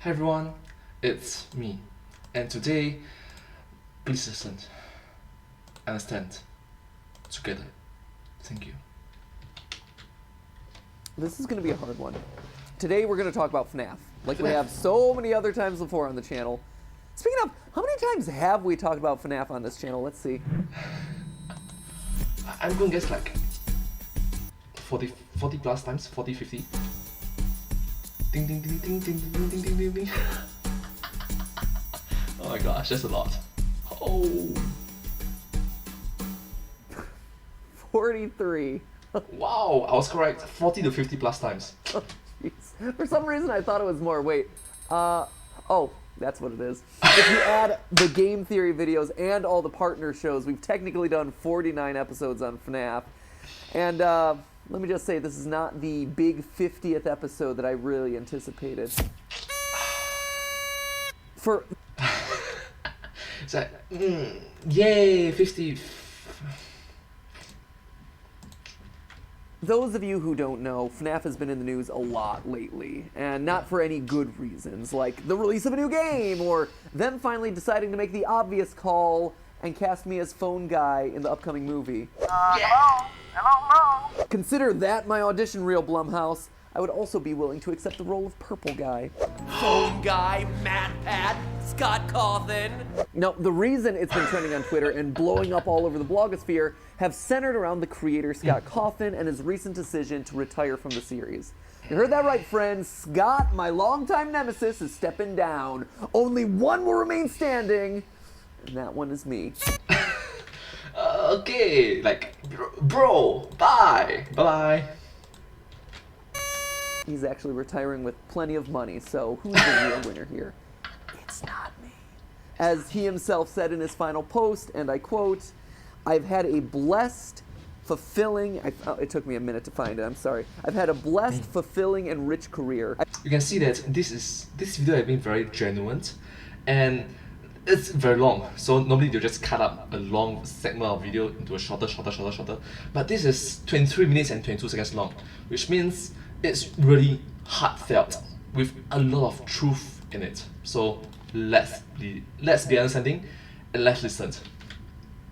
Hi everyone, it's me, and today, please listen, understand, together. Thank you. This is going to be a hard one. Today we're going to talk about FNAF, like we have so many other times before on the channel. Speaking of, how many times have we talked about FNAF on this channel? Let's see. I'm going to guess like 40 plus times, 40, 50. Ding ding ding ding ding ding ding ding ding ding. Oh my gosh, that's a lot. Oh. 43. Wow, I was correct. 40 to 50 plus times. Oh, jeez. For some reason I thought it was more. Wait. Oh, that's what it is. If you add the Game Theory videos and all the partner shows, we've technically done 49 episodes on FNAF. And let me just say, this is not the big 50th episode that I really anticipated. It's like, yay, 50. Those of you who don't know, FNAF has been in the news a lot lately, and not for any good reasons, like the release of a new game, or them finally deciding to make the obvious call and cast me as phone guy in the upcoming movie. Hello? Hello? Consider that my audition reel, Blumhouse. I would also be willing to accept the role of Purple Guy. Phone guy, Mad Pat, Scott Cawthon. No, the reason it's been trending on Twitter and blowing up all over the blogosphere have centered around the creator Scott Cawthon and his recent decision to retire from the series. You heard that right, friends. Scott, my longtime nemesis, is stepping down. Only one will remain standing, and that one is me. Okay, like, bro, bye. Bye-bye. He's actually retiring with plenty of money, so who's the real winner here? It's not me. As he himself said in his final post, and I quote, "I've had a blessed, fulfilling," it took me a minute to find it, I'm sorry. "I've had a blessed, fulfilling, and rich career." You can see that this video has been very genuine, and it's very long. So normally they'll just cut up a long segment of video into a shorter. But this is 23 minutes and 22 seconds long, which means it's really heartfelt with a lot of truth in it. So let's be understanding and let's listen.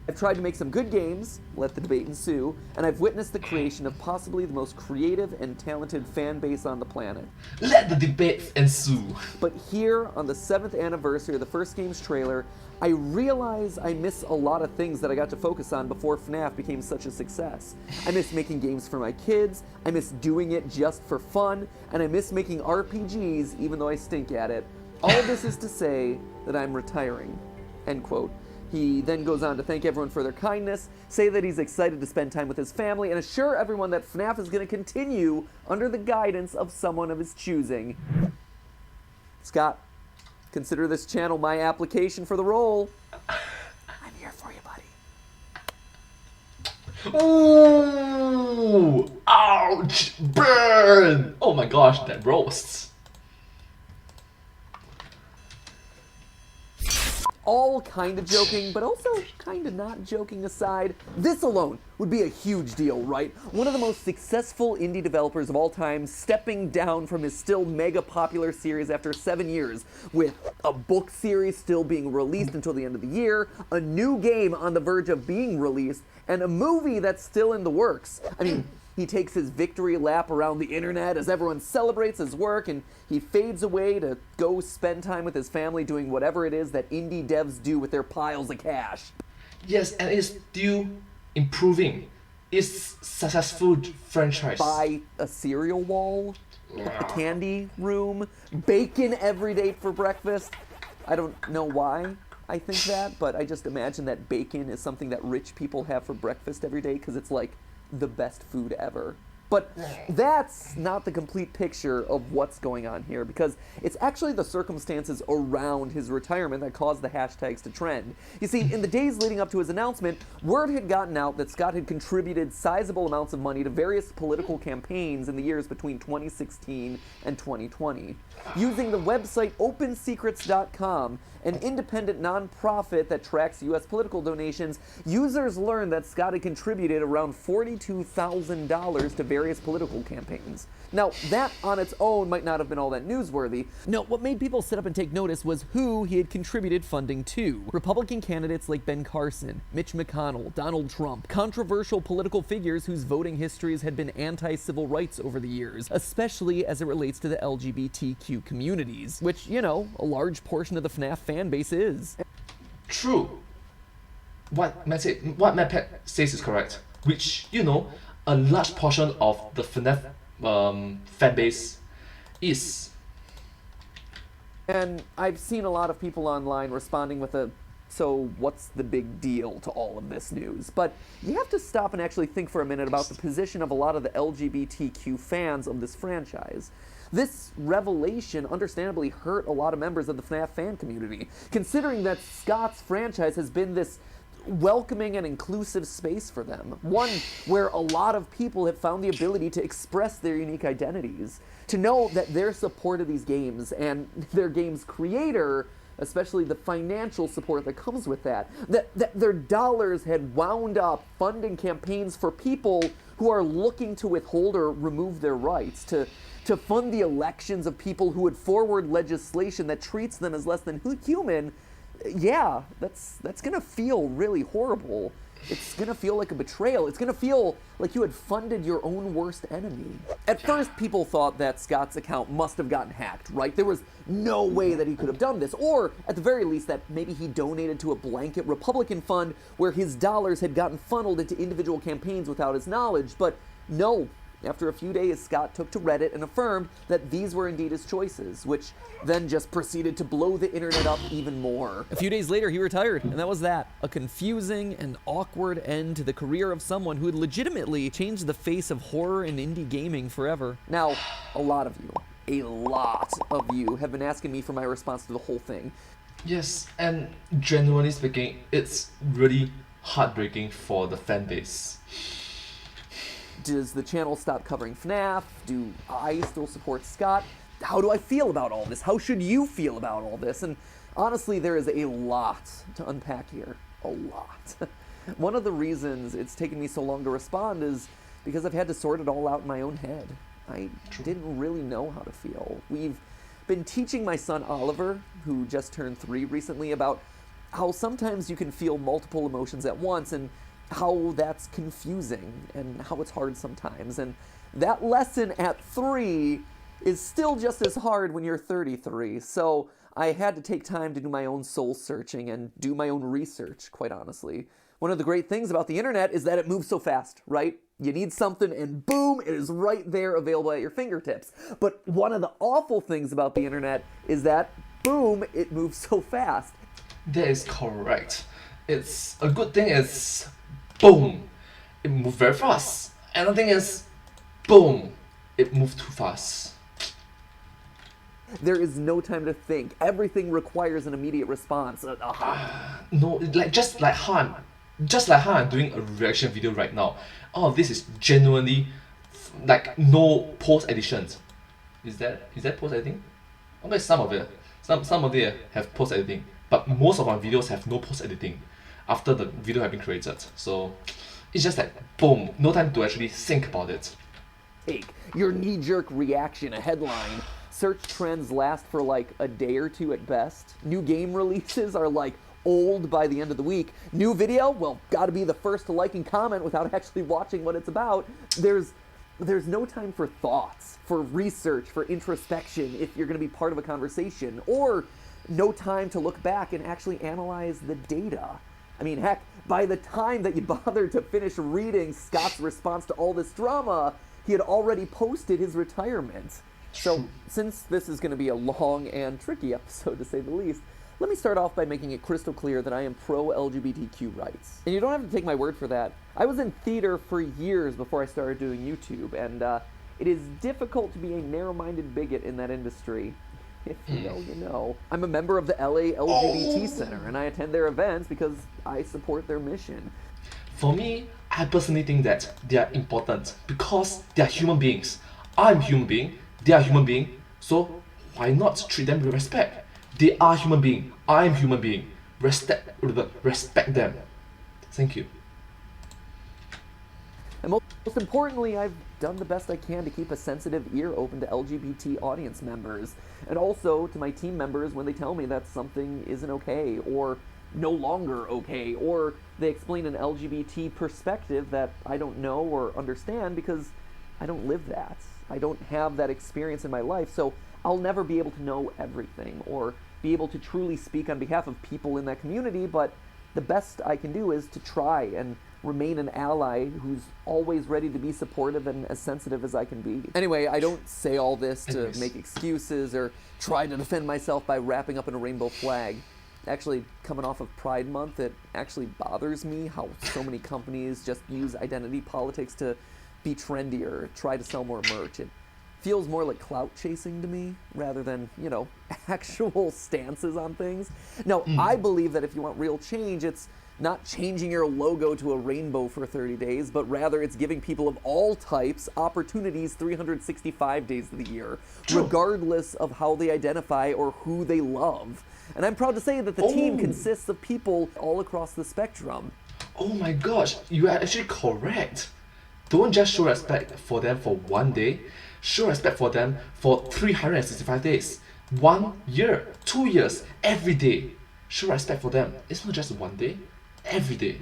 I've tried to make some good games, let the debate ensue, and I've witnessed the creation of possibly the most creative and talented fan base on the planet. Let the debate ensue. But here, on the 7th anniversary of the first game's trailer, I realize I miss a lot of things that I got to focus on before FNAF became such a success. I miss making games for my kids, I miss doing it just for fun, and I miss making RPGs even though I stink at it. All of this is to say that I'm retiring. End quote. He then goes on to thank everyone for their kindness, say that he's excited to spend time with his family, and assure everyone that FNAF is going to continue under the guidance of someone of his choosing. Scott, consider this channel my application for the role. I'm here for you, buddy. Ooh! Ouch! Burn! Oh my gosh, that roasts. All kind of joking, but also kind of not joking aside, this alone would be a huge deal, right? One of the most successful indie developers of all time stepping down from his still mega popular series after 7 years, with a book series still being released until the end of the year, a new game on the verge of being released, and a movie that's still in the works. I mean, he takes his victory lap around the internet as everyone celebrates his work, and he fades away to go spend time with his family doing whatever it is that indie devs do with their piles of cash. Yes, and it's still improving. It's successful franchise. Buy a cereal wall, a candy room, bacon every day for breakfast. I don't know why I think that, but I just imagine that bacon is something that rich people have for breakfast every day because it's like the best food ever. But that's not the complete picture of what's going on here, because it's actually the circumstances around his retirement that caused the hashtags to trend. You see, in the days leading up to his announcement, word had gotten out that Scott had contributed sizable amounts of money to various political campaigns in the years between 2016 and 2020. Using the website OpenSecrets.com, an independent nonprofit that tracks U.S. political donations, users learned that Scott had contributed around $42,000 to various various political campaigns. Now, that on its own might not have been all that newsworthy. No, what made people sit up and take notice was who he had contributed funding to. Republican candidates like Ben Carson, Mitch McConnell, Donald Trump, controversial political figures whose voting histories had been anti-civil rights over the years, especially as it relates to the LGBTQ communities, which, you know, a large portion of the FNAF fan base is. True. What Matt says is correct, which, you know, a large portion of the FNAF fan base is. And I've seen a lot of people online responding with a, so what's the big deal to all of this news? But you have to stop and actually think for a minute about the position of a lot of the LGBTQ fans of this franchise. This revelation understandably hurt a lot of members of the FNAF fan community, considering that Scott's franchise has been this welcoming and inclusive space for them. One where a lot of people have found the ability to express their unique identities. To know that their support of these games and their game's creator, especially the financial support that comes with that their dollars had wound up funding campaigns for people who are looking to withhold or remove their rights, to fund the elections of people who would forward legislation that treats them as less than human. Yeah, that's gonna feel really horrible. It's gonna feel like a betrayal. It's gonna feel like you had funded your own worst enemy. At first, people thought that Scott's account must have gotten hacked, right? There was no way that he could have done this, or at the very least that maybe he donated to a blanket Republican fund where his dollars had gotten funneled into individual campaigns without his knowledge, but no. After a few days, Scott took to Reddit and affirmed that these were indeed his choices, which then just proceeded to blow the internet up even more. A few days later, he retired, and that was that. A confusing and awkward end to the career of someone who had legitimately changed the face of horror and indie gaming forever. Now, a lot of you have been asking me for my response to the whole thing. Yes, and genuinely speaking, it's really heartbreaking for the fan base. Does the channel stop covering FNAF? Do I still support Scott? How do I feel about all this? How should you feel about all this? And honestly, there is a lot to unpack here. A lot. One of the reasons it's taken me so long to respond is because I've had to sort it all out in my own head. I didn't really know how to feel. We've been teaching my son Oliver, who just turned 3 recently, about how sometimes you can feel multiple emotions at once, and how that's confusing and how it's hard sometimes. And that lesson at 3 is still just as hard when you're 33. So I had to take time to do my own soul searching and do my own research, quite honestly. One of the great things about the internet is that it moves so fast, right? You need something and boom, it is right there available at your fingertips. But one of the awful things about the internet is that boom, it moves so fast. That is correct. It's a good thing is boom, it moved very fast. Another thing is, boom, it moved too fast. There is no time to think. Everything requires an immediate response. No, just like how I'm doing a reaction video right now. All of this is genuinely like no post editions. Is that post editing? Okay, some of it. Some of it have post editing, but most of our videos have no post editing after the video have been created. So it's just like boom, no time to actually think about it. Take your knee-jerk reaction, a headline. Search trends last for like a day or two at best. New game releases are like old by the end of the week. New video, well, gotta be the first to like and comment without actually watching what it's about. There's no time for thoughts, for research, for introspection if you're gonna be part of a conversation, or no time to look back and actually analyze the data. I mean, heck, by the time that you bothered to finish reading Scott's response to all this drama, he had already posted his retirement. So, since this is going to be a long and tricky episode, to say the least, let me start off by making it crystal clear that I am pro-LGBTQ rights. And you don't have to take my word for that. I was in theater for years before I started doing YouTube, and it is difficult to be a narrow-minded bigot in that industry. If you know, you know. I'm a member of the LA LGBT Center, and I attend their events because I support their mission. For me, I personally think that they are important because they are human beings. I'm a human being, they are human being, so why not treat them with respect? They are human being, I'm human being. Respect them. Thank you. Most importantly, I've done the best I can to keep a sensitive ear open to LGBT audience members, and also to my team members when they tell me that something isn't okay, or no longer okay, or they explain an LGBT perspective that I don't know or understand because I don't live that. I don't have that experience in my life, so I'll never be able to know everything or be able to truly speak on behalf of people in that community, but the best I can do is to try and remain an ally who's always ready to be supportive and as sensitive as I can be. Anyway, I don't say all this to make excuses or try to defend myself by wrapping up in a rainbow flag. Actually, coming off of Pride Month, it actually bothers me how so many companies just use identity politics to be trendier, try to sell more merch. It feels more like clout chasing to me rather than, actual stances on things. Now, I believe that if you want real change, it's not changing your logo to a rainbow for 30 days, but rather it's giving people of all types opportunities 365 days of the year, regardless of how they identify or who they love. And I'm proud to say that the team consists of people all across the spectrum. Oh my gosh, you are actually correct. Don't just show respect for them for one day, show respect for them for 365 days. 1 year, 2 years, every day. Show respect for them. It's not just one day, every day.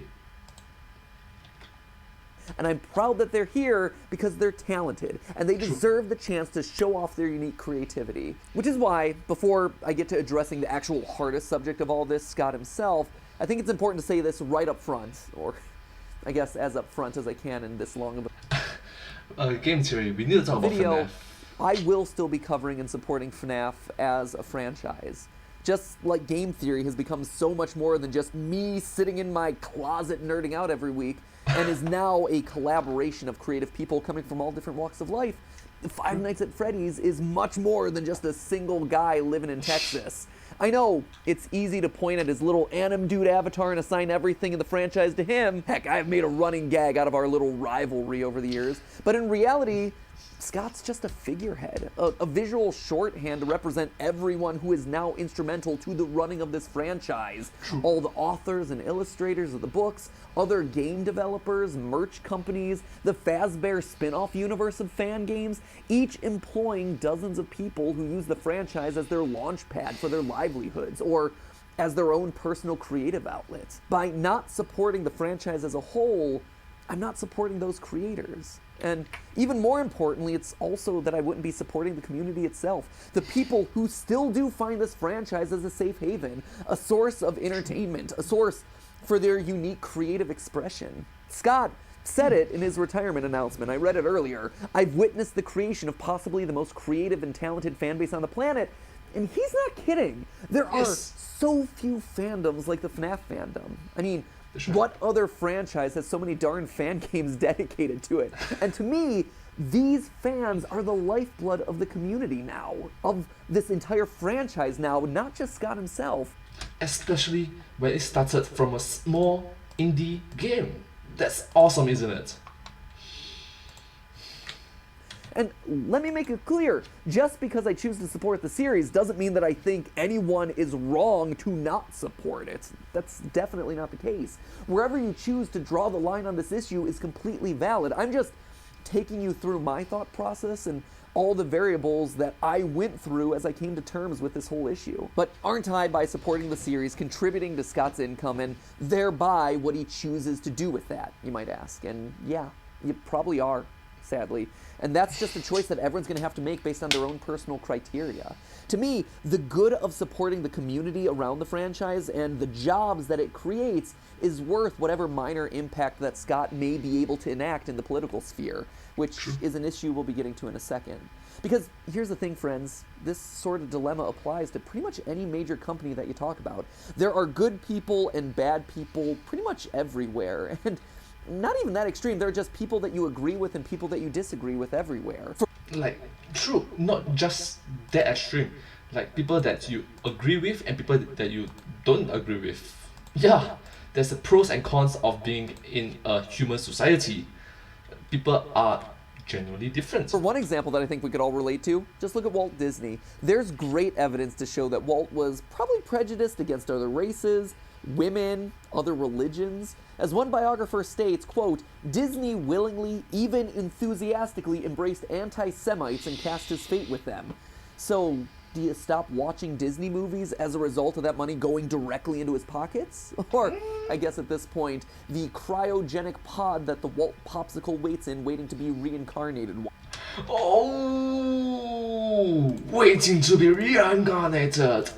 And I'm proud that they're here because they're talented and they deserve the chance to show off their unique creativity. Which is why, before I get to addressing the actual hardest subject of all this, Scott himself, I think it's important to say this right up front, or I guess as up front as I can in this long of a Game Theory, we need to talk about video. FNAF. I will still be covering and supporting FNAF as a franchise. Just like Game Theory has become so much more than just me sitting in my closet nerding out every week, and is now a collaboration of creative people coming from all different walks of life, Five Nights at Freddy's is much more than just a single guy living in Texas. I know, it's easy to point at his little anim dude avatar and assign everything in the franchise to him. Heck, I've made a running gag out of our little rivalry over the years. But in reality, Scott's just a figurehead, a visual shorthand to represent everyone who is now instrumental to the running of this franchise. All the authors and illustrators of the books, other game developers, merch companies, the Fazbear spin-off universe of fan games, each employing dozens of people who use the franchise as their launch pad for their livelihoods, or as their own personal creative outlets. By not supporting the franchise as a whole, I'm not supporting those creators. And even more importantly, it's also that I wouldn't be supporting the community itself. The people who still do find this franchise as a safe haven, a source of entertainment, a source for their unique creative expression. Scott said it in his retirement announcement. I read it earlier. I've witnessed the creation of possibly the most creative and talented fan base on the planet. And he's not kidding. There are so few fandoms like the FNAF fandom. I mean, what other franchise has so many darn fan games dedicated to it? And to me, these fans are the lifeblood of the community now, of this entire franchise now, not just Scott himself. Especially when it started from a small indie game. That's awesome, isn't it? And let me make it clear, just because I choose to support the series doesn't mean that I think anyone is wrong to not support it. That's definitely not the case. Wherever you choose to draw the line on this issue is completely valid. I'm just taking you through my thought process and all the variables that I went through as I came to terms with this whole issue. But aren't I, by supporting the series, contributing to Scott's income and thereby what he chooses to do with that, you might ask? And yeah, you probably are, sadly. And that's just a choice that everyone's going to have to make based on their own personal criteria. To me, the good of supporting the community around the franchise and the jobs that it creates is worth whatever minor impact that Scott may be able to enact in the political sphere, which is an issue we'll be getting to in a second. Because here's the thing, friends, this sort of dilemma applies to pretty much any major company that you talk about. There are good people and bad people pretty much everywhere, and not even that extreme. There are just people that you agree with and people that you disagree with everywhere. True, not just that extreme. Like people that you agree with and people that you don't agree with. Yeah, there's the pros and cons of being in a human society. People are genuinely different. For one example that I think we could all relate to, just look at Walt Disney. There's great evidence to show that Walt was probably prejudiced against other races, women, other religions. As one biographer states, quote, Disney willingly, even enthusiastically embraced anti-Semites and cast his fate with them. So, do you stop watching Disney movies as a result of that money going directly into his pockets? Or, I guess at this point, the cryogenic pod that the Walt Popsicle waits in, waiting to be reincarnated? Oh, waiting to be reincarnated.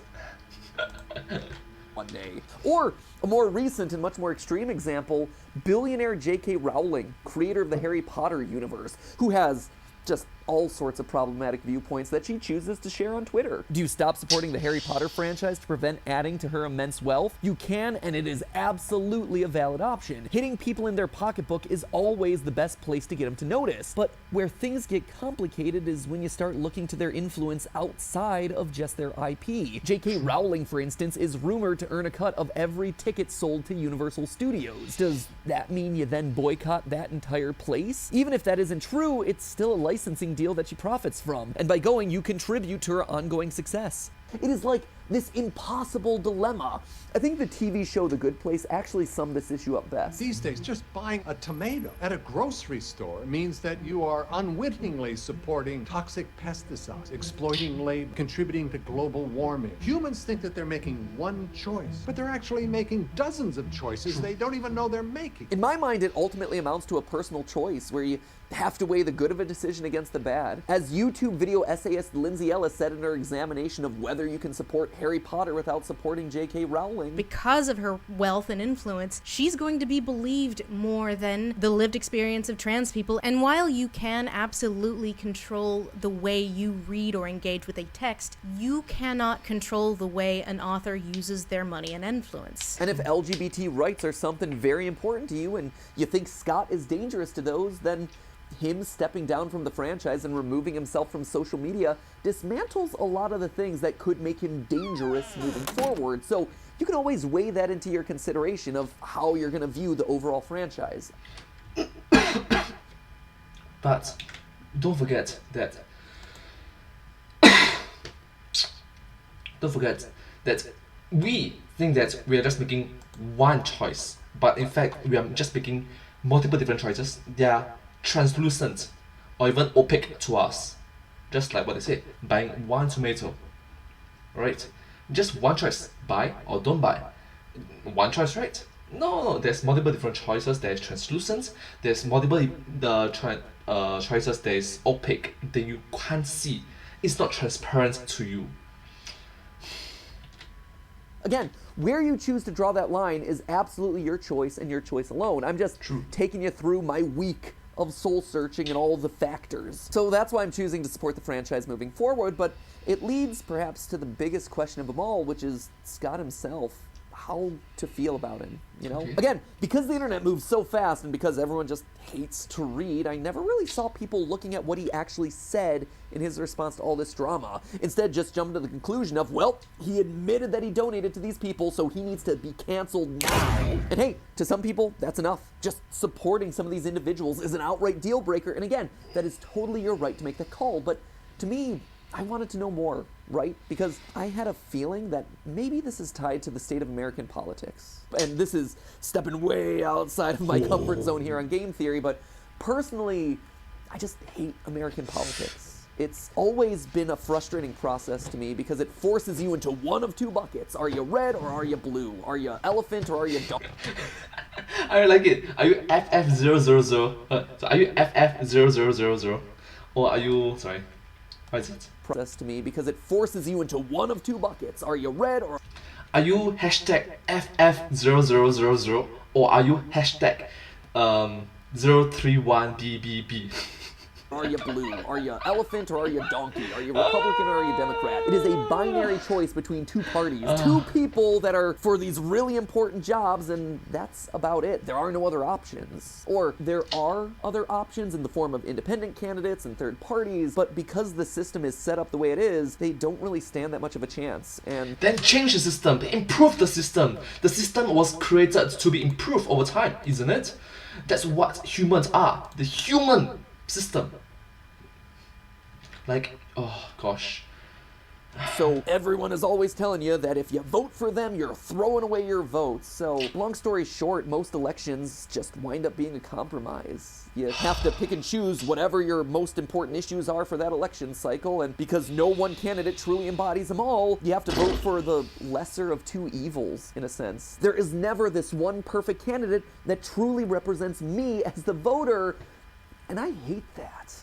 One day. Or, a more recent and much more extreme example, billionaire J.K. Rowling, creator of the Harry Potter universe, who has just all sorts of problematic viewpoints that she chooses to share on Twitter. Do you stop supporting the Harry Potter franchise to prevent adding to her immense wealth? You can, and it is absolutely a valid option. Hitting people in their pocketbook is always the best place to get them to notice. But where things get complicated is when you start looking to their influence outside of just their IP. J.K. Rowling, for instance, is rumored to earn a cut of every ticket sold to Universal Studios. Does that mean you then boycott that entire place? Even if that isn't true, it's still a licensing deal that she profits from, and by going, you contribute to her ongoing success. It is like this impossible dilemma. I think the TV show The Good Place actually summed this issue up best. These days, just buying a tomato at a grocery store means that you are unwittingly supporting toxic pesticides, exploiting labor, contributing to global warming. Humans think that they're making one choice, but they're actually making dozens of choices they don't even know they're making. In my mind, it ultimately amounts to a personal choice where you have to weigh the good of a decision against the bad. As YouTube video essayist Lindsay Ellis said in her examination of whether you can support Harry Potter without supporting J.K. Rowling. Because of her wealth and influence, she's going to be believed more than the lived experience of trans people. And while you can absolutely control the way you read or engage with a text, you cannot control the way an author uses their money and influence. And if LGBT rights are something very important to you and you think Scott is dangerous to those, then him stepping down from the franchise and removing himself from social media dismantles a lot of the things that could make him dangerous moving forward. So you can always weigh that into your consideration of how you're going to view the overall franchise. But don't forget that we think that we are just making one choice, but in fact we are just making multiple different choices. They are translucent or even opaque to us, just like what they said, buying one tomato, right? Just one choice, buy or don't buy. One choice, right? No, there's multiple different choices. There's translucent, there's multiple choices that is opaque, that you can't see. It's not transparent to you. Again, where you choose to draw that line is absolutely your choice and your choice alone. I'm just taking you through my week of soul searching and all the factors. So that's why I'm choosing to support the franchise moving forward, but it leads perhaps to the biggest question of them all, which is Scott himself. How to feel about him, you know? Okay. Again, because the internet moves so fast and because everyone just hates to read, I never really saw people looking at what he actually said in his response to all this drama. Instead, just jumped to the conclusion of, well, he admitted that he donated to these people, so he needs to be canceled now. And hey, to some people, that's enough. Just supporting some of these individuals is an outright deal breaker, and again, that is totally your right to make that call, but to me, I wanted to know more, right? Because I had a feeling that maybe this is tied to the state of American politics. And this is stepping way outside of my comfort zone here on Game Theory, but personally, I just hate American politics. It's always been a frustrating process to me because it forces you into one of two buckets. Are you red or are you blue? Are you elephant or are you dog? I like it. Are you FF000? So are you FF0000? Or are you, sorry, what is it? Process to me because it forces you into one of two buckets. Are you red or Are you hashtag FF0000? Or are you hashtag 031BBB? are you blue? Are you elephant or are you donkey? Are you Republican or are you Democrat? It is a binary choice between two parties, two people that are for these really important jobs, and that's about it. There are no other options. Or there are other options in the form of independent candidates and third parties, but because the system is set up the way it is, they don't really stand that much of a chance. And Then change the system, improve the system. The system was created to be improved over time, isn't it? That's what humans are, the human system. Like, oh gosh. So everyone is always telling you that if you vote for them, you're throwing away your votes. So long story short, most elections just wind up being a compromise. You have to pick and choose whatever your most important issues are for that election cycle, and because no one candidate truly embodies them all, you have to vote for the lesser of two evils, in a sense. There is never this one perfect candidate that truly represents me as the voter, and I hate that.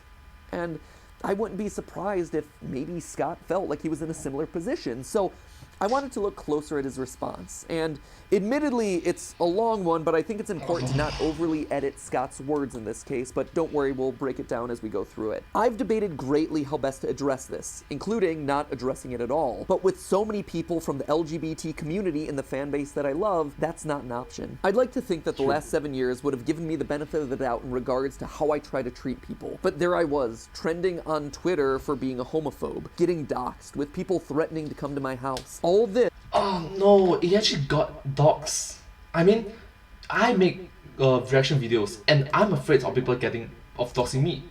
And I wouldn't be surprised if maybe Scott felt like he was in a similar position. So I wanted to look closer at his response. And admittedly, it's a long one, but I think it's important to not overly edit Scott's words in this case, but don't worry, we'll break it down as we go through it. I've debated greatly how best to address this, including not addressing it at all. But with so many people from the LGBT community in the fan base that I love, that's not an option. I'd like to think that the last 7 years would have given me the benefit of the doubt in regards to how I try to treat people. But there I was, trending on Twitter for being a homophobe, getting doxxed, with people threatening to come to my house. All this. Oh no, he actually got doxxed. I mean, I make reaction videos and I'm afraid of people of doxing me.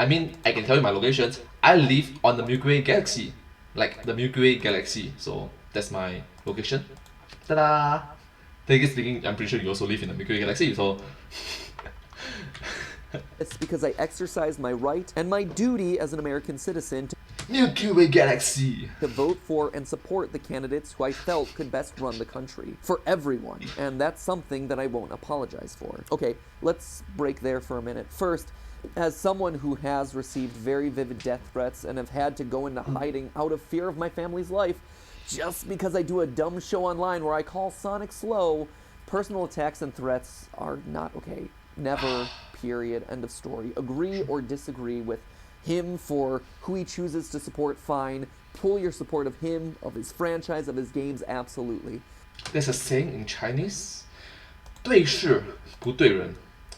I mean, I can tell you my locations. I live on the Milky Way galaxy. Like the Milky Way galaxy. So that's my location. Ta-da! Technically speaking, I'm pretty sure you also live in the Milky Way galaxy, so... It's because I exercise my right and my duty as an American citizen Milky Way galaxy! to vote for and support the candidates who I felt could best run the country. For everyone. And that's something that I won't apologize for. Okay, let's break there for a minute. First, as someone who has received very vivid death threats and have had to go into hiding out of fear of my family's life, just because I do a dumb show online where I call Sonic slow, personal attacks and threats are not okay. Never, period, end of story. Agree or disagree with him for who he chooses to support, fine. Pull your support of him, of his franchise, of his games, absolutely. There's a saying in Chinese, 对事不对人.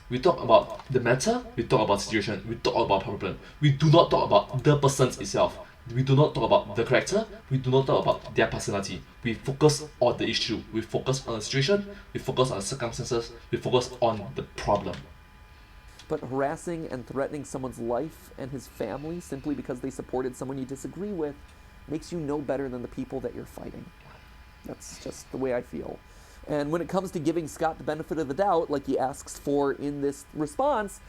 We talk about the matter, we talk about situation, we talk about problem. We do not talk about the person itself. We do not talk about the character, we do not talk about their personality. We focus on the issue, we focus on the situation, we focus on the circumstances, we focus on the problem. But harassing and threatening someone's life and his family simply because they supported someone you disagree with makes you no better than the people that you're fighting. That's just the way I feel. And when it comes to giving Scott the benefit of the doubt, like he asks for in this response,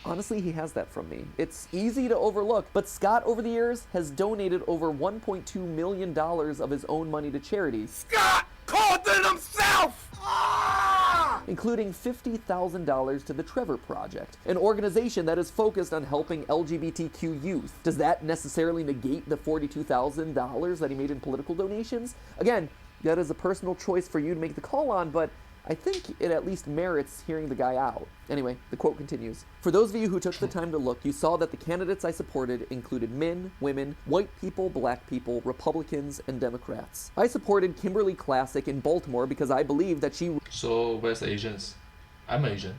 honestly, he has that from me. It's easy to overlook, but Scott over the years has donated over $1.2 million of his own money to charities. Scott called it himself! Including $50,000 to the Trevor Project, an organization that is focused on helping LGBTQ youth. Does that necessarily negate the $42,000 that he made in political donations? Again, that is a personal choice for you to make the call on, but I think it at least merits hearing the guy out. Anyway, the quote continues. For those of you who took the time to look, you saw that the candidates I supported included men, women, white people, black people, Republicans, and Democrats. I supported Kimberly Classic in Baltimore because I believed that she So where's the Asians? I'm an Asian.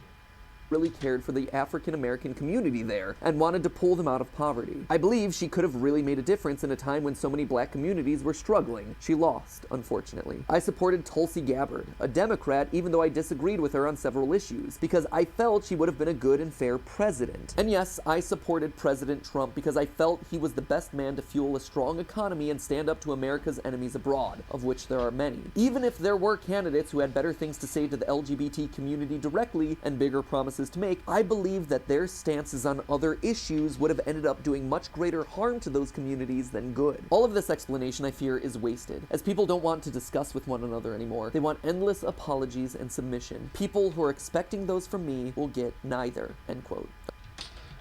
really cared for the African American community there and wanted to pull them out of poverty. I believe she could have really made a difference in a time when so many black communities were struggling. She lost, unfortunately. I supported Tulsi Gabbard, a Democrat, even though I disagreed with her on several issues, because I felt she would have been a good and fair president. And yes, I supported President Trump because I felt he was the best man to fuel a strong economy and stand up to America's enemies abroad, of which there are many. Even if there were candidates who had better things to say to the LGBT community directly and bigger promises to make, I believe that their stances on other issues would have ended up doing much greater harm to those communities than good. All of this explanation, I fear, is wasted, as people don't want to discuss with one another anymore. They want endless apologies and submission. People who are expecting those from me will get neither, end quote.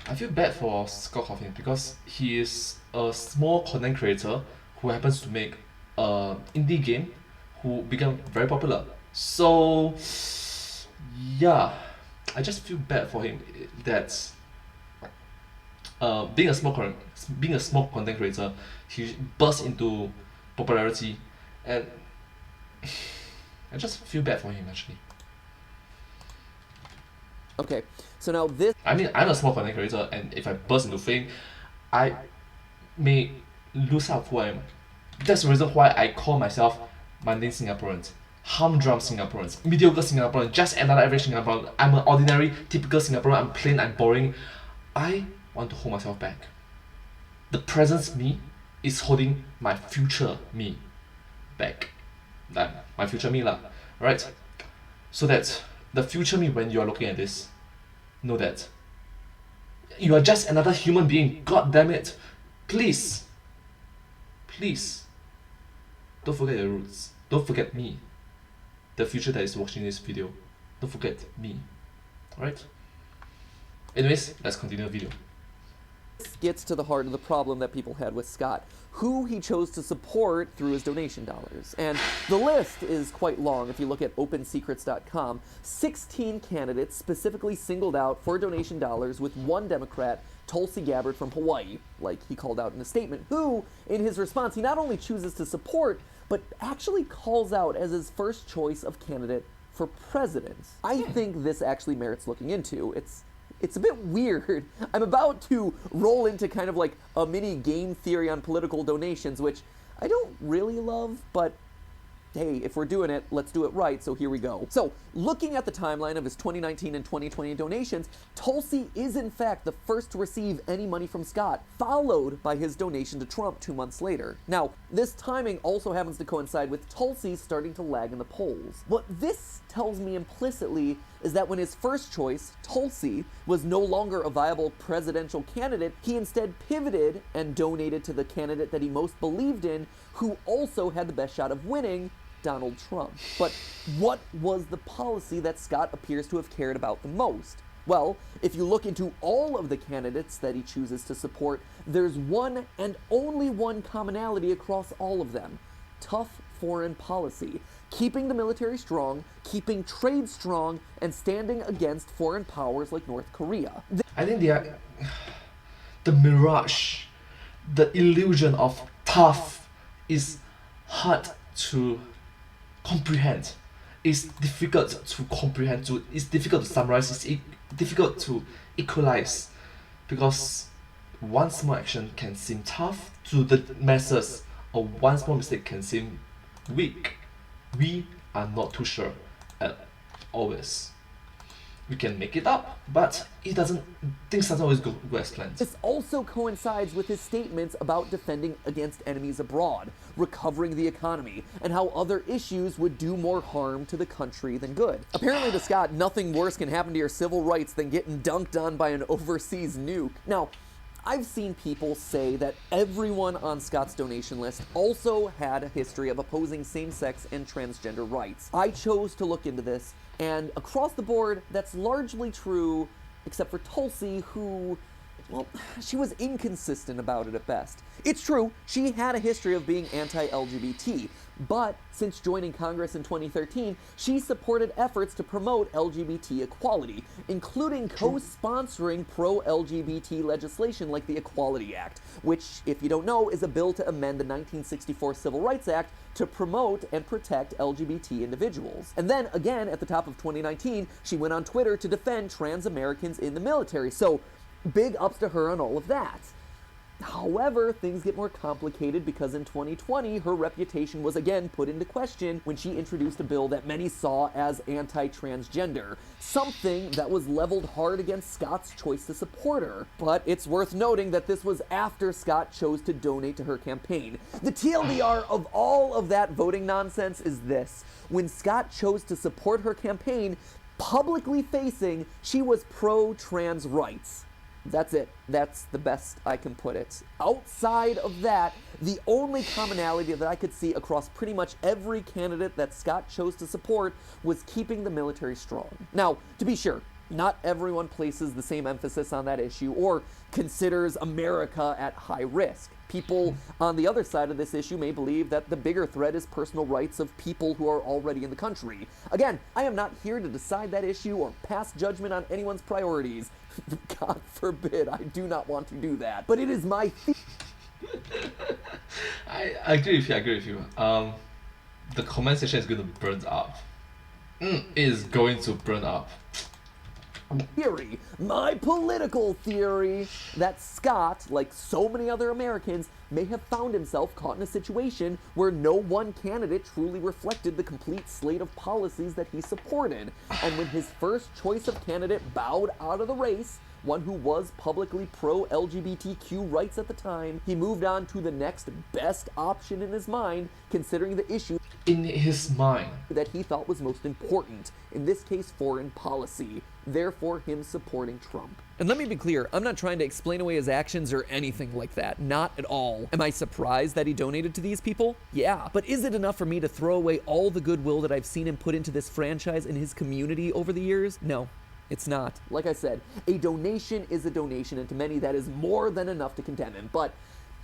I feel bad for Scott Cawthon because he is a small content creator who happens to make an indie game who became very popular. So, yeah, I just feel bad for him that being a small content creator, he burst into popularity, and I just feel bad for him actually. Okay, so now this I mean, I'm a small content creator, and if I burst into fame, I may lose sight of who I am. That's the reason why I call myself Mundane Singaporeans, Humdrum Singaporeans, mediocre Singaporeans, just another average Singaporean. I'm an ordinary, typical Singaporean. I'm plain, I'm boring. I want to hold myself back. The present me is holding my future me back. Like my future me lah, right? So that the future me, when you are looking at this, know that you are just another human being. God damn it. Please, don't forget your roots. Don't forget me. The future that is watching this video. Don't forget me. Alright? Anyways, let's continue the video. This gets to the heart of the problem that people had with Scott, who he chose to support through his donation dollars. And the list is quite long. If you look at opensecrets.com, 16 candidates specifically singled out for donation dollars, with one Democrat, Tulsi Gabbard from Hawaii, like he called out in a statement, who, in his response, he not only chooses to support, but actually calls out as his first choice of candidate for president. I think this actually merits looking into. It's a bit weird. I'm about to roll into kind of like a mini game theory on political donations, which I don't really love, but hey, if we're doing it, let's do it right, so here we go. So, looking at the timeline of his 2019 and 2020 donations, Tulsi is in fact the first to receive any money from Scott, followed by his donation to Trump 2 months later. Now, this timing also happens to coincide with Tulsi starting to lag in the polls. What this tells me implicitly is that when his first choice, Tulsi, was no longer a viable presidential candidate, he instead pivoted and donated to the candidate that he most believed in, who also had the best shot of winning, Donald Trump. But what was the policy that Scott appears to have cared about the most? Well, if you look into all of the candidates that he chooses to support, there's one and only one commonality across all of them: tough foreign policy, keeping the military strong, keeping trade strong, and standing against foreign powers like North Korea. I think the mirage, the illusion of tough is hard to comprehend. It's difficult to comprehend, it's difficult to summarize, it's difficult to equalize, because one small action can seem tough to the masses, or one small mistake can seem weak. We are not too sure at always. We can make it up, but things doesn't always go as planned. This also coincides with his statements about defending against enemies abroad, recovering the economy, and how other issues would do more harm to the country than good. Apparently to Scott, nothing worse can happen to your civil rights than getting dunked on by an overseas nuke. Now, I've seen people say that everyone on Scott's donation list also had a history of opposing same-sex and transgender rights. I chose to look into this, and across the board, that's largely true, except for Tulsi, who, well, she was inconsistent about it at best. It's true, she had a history of being anti-LGBT, but since joining Congress in 2013, she supported efforts to promote LGBT equality, including co-sponsoring pro-LGBT legislation like the Equality Act, which, if you don't know, is a bill to amend the 1964 Civil Rights Act to promote and protect LGBT individuals. And then, again, at the top of 2019, she went on Twitter to defend trans Americans in the military, so big ups to her on all of that. However, things get more complicated because in 2020, her reputation was again put into question when she introduced a bill that many saw as anti-transgender, something that was leveled hard against Scott's choice to support her. But it's worth noting that this was after Scott chose to donate to her campaign. The TLDR of all of that voting nonsense is this: when Scott chose to support her campaign, publicly facing, she was pro-trans rights. That's it. That's the best I can put it. Outside of that, the only commonality that I could see across pretty much every candidate that Scott chose to support was keeping the military strong. Now, to be sure, not everyone places the same emphasis on that issue or considers America at high risk. People on the other side of this issue may believe that the bigger threat is personal rights of people who are already in the country. Again, I am not here to decide that issue or pass judgment on anyone's priorities. God forbid, I do not want to do that. But it is my I agree with you. The comment section is going to burn up. It is going to burn up. theory, my political theory, that Scott, like so many other Americans, may have found himself caught in a situation where no one candidate truly reflected the complete slate of policies that he supported. And when his first choice of candidate bowed out of the race, one who was publicly pro-LGBTQ rights at the time, he moved on to the next best option in his mind, considering the issue In his mind. that he thought was most important, in this case foreign policy, therefore him supporting Trump. And let me be clear, I'm not trying to explain away his actions or anything like that, not at all. Am I surprised that he donated to these people? Yeah, but is it enough for me to throw away all the goodwill that I've seen him put into this franchise and his community over the years? No. It's not. Like I said, a donation is a donation, and to many that is more than enough to condemn him, but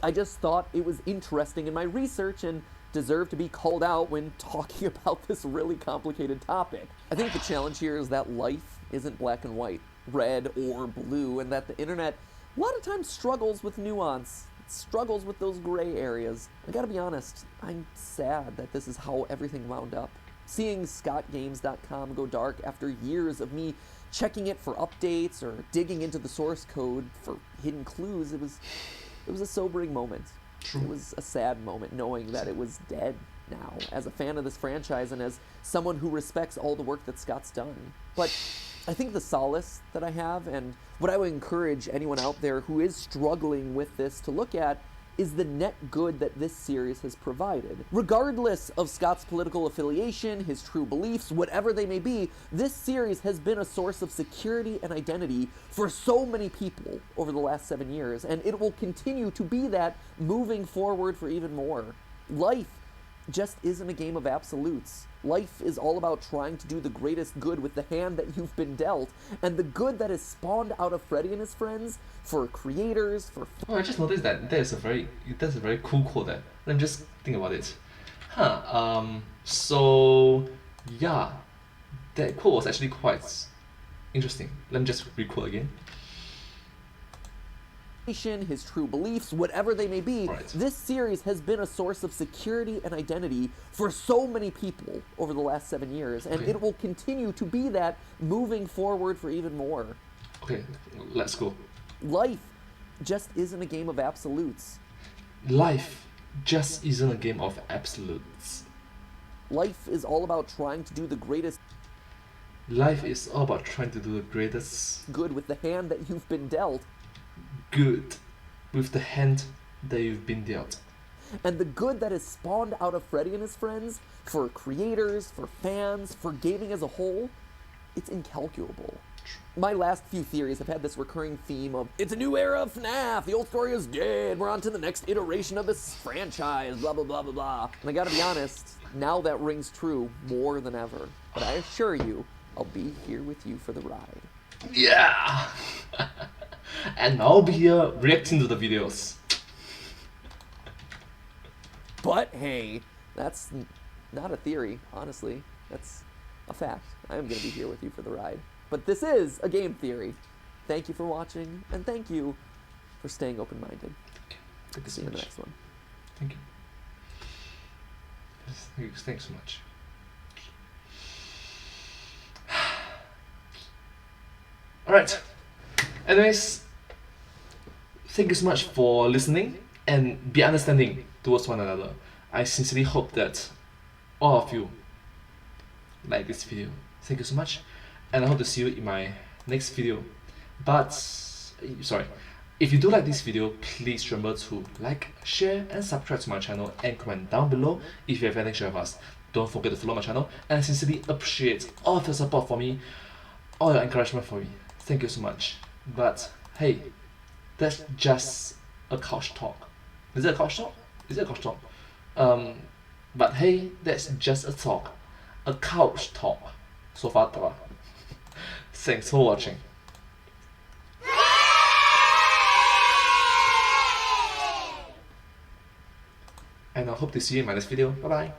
I just thought it was interesting in my research and deserved to be called out when talking about this really complicated topic. I think the challenge here is that life isn't black and white, red or blue, and that the internet a lot of times struggles with nuance, struggles with those gray areas. I gotta be honest, I'm sad that this is how everything wound up. Seeing scottgames.com go dark after years of me checking it for updates or digging into the source code for hidden clues, it was a sobering moment. True. It was a sad moment knowing that it was dead now, as a fan of this franchise and as someone who respects all the work that Scott's done. But I think the solace that I have, and what I would encourage anyone out there who is struggling with this to look at, is the net good that this series has provided. Regardless of Scott's political affiliation, his true beliefs, whatever they may be, this series has been a source of security and identity for so many people over the last 7 years, and it will continue to be that moving forward for even more. Life just isn't a game of absolutes. Life is all about trying to do the greatest good with the hand that you've been dealt, and the good that is spawned out of Freddy and his friends for creators, for Oh, I just noticed that that's a very cool quote there. Let me just think about it. So yeah, that quote was actually quite interesting. Let me just re-quote again. his true beliefs, whatever they may be, Right. this series has been a source of security and identity for so many people over the last 7 years, and Okay. it will continue to be that moving forward for even more. Okay, let's go. Life just isn't a game of absolutes. Life just isn't a game of absolutes. Life is all about trying to do the greatest Life is all about trying to do the greatest good with the hand that you've been dealt, good with the hand that you've been dealt. and the good that is spawned out of Freddy and his friends for creators, for fans, for gaming as a whole, it's incalculable. My last few theories have had this recurring theme of, it's a new era of FNAF, the old story is dead, we're on to the next iteration of this franchise, blah, blah, blah, blah, blah. And I gotta be honest, now that rings true more than ever. But I assure you, I'll be here with you for the ride. Yeah! And I'll be here reacting to the videos. But hey, that's not a theory, honestly. That's a fact. I am gonna be here with you for the ride. But this is a game theory. Thank you for watching, and thank you for staying open-minded. Thank you See so you in the much. next one. Thank you. Thanks so much. Alright. Anyways, thank you so much for listening and be understanding towards one another. I sincerely hope that all of you like this video. Thank you so much, and I hope to see you in my next video. But sorry, if you do like this video, please remember to like, share and subscribe to my channel, and comment down below if you have anything to share with us. Don't forget to follow my channel, and I sincerely appreciate all of your support for me, all your encouragement for me. Thank you so much. But hey, that's just a couch talk. Is it a couch talk? Is it a couch talk? But hey, that's just a talk. A couch talk. So far, thanks for watching. And I hope to see you in my next video. Bye bye.